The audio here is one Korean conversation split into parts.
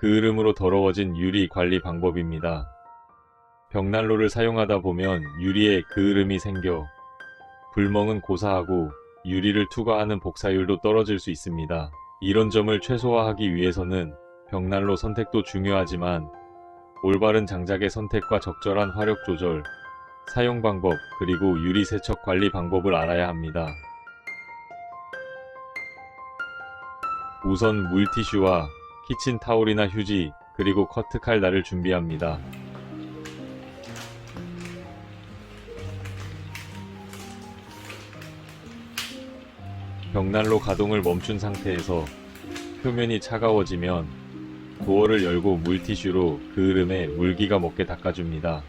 그을음으로 더러워진 유리 관리 방법입니다. 벽난로를 사용하다 보면 유리에 그을음이 생겨 불멍은 고사하고 유리를 투과하는 복사율도 떨어질 수 있습니다. 이런 점을 최소화하기 위해서는 벽난로 선택도 중요하지만 올바른 장작의 선택과 적절한 화력 조절, 사용 방법, 그리고 유리 세척 관리 방법을 알아야 합니다. 우선 물티슈와 키친타올이나 휴지, 그리고 커트 칼날을 준비합니다. 벽난로 가동을 멈춘 상태에서 표면이 차가워지면 도어를 열고 물티슈로 그을음에 물기가 먹게 닦아줍니다.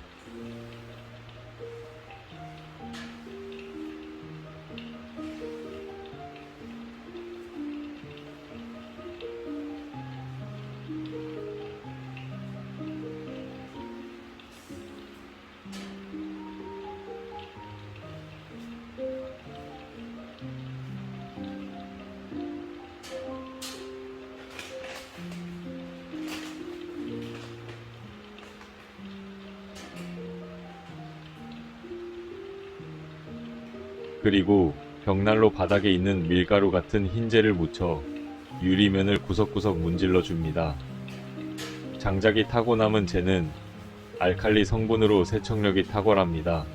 그리고 벽난로 바닥에 있는 밀가루 같은 흰재를 묻혀 유리면을 구석구석 문질러 줍니다. 장작이 타고 남은 재는 알칼리 성분으로 세척력이 탁월합니다.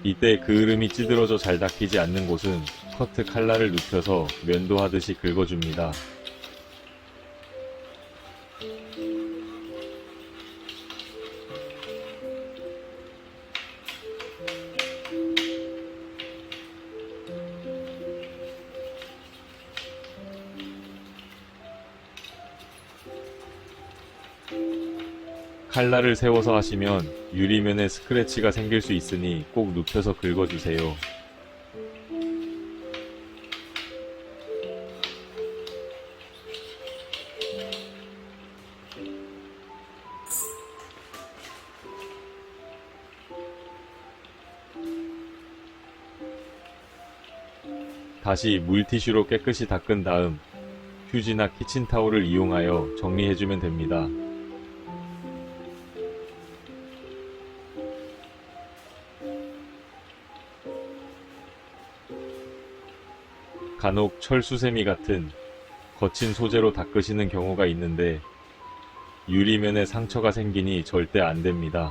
이때 그을음이 찌들어져 잘 닦이지 않는 곳은 커트 칼날을 눕혀서 면도하듯이 긁어줍니다. 칼날을 세워서 하시면 유리면에 스크래치가 생길 수 있으니 꼭 눕혀서 긁어주세요. 다시 물티슈로 깨끗이 닦은 다음 휴지나 키친타올을 이용하여 정리해주면 됩니다. 간혹 철수세미 같은 거친 소재로 닦으시는 경우가 있는데 유리면에 상처가 생기니 절대 안됩니다.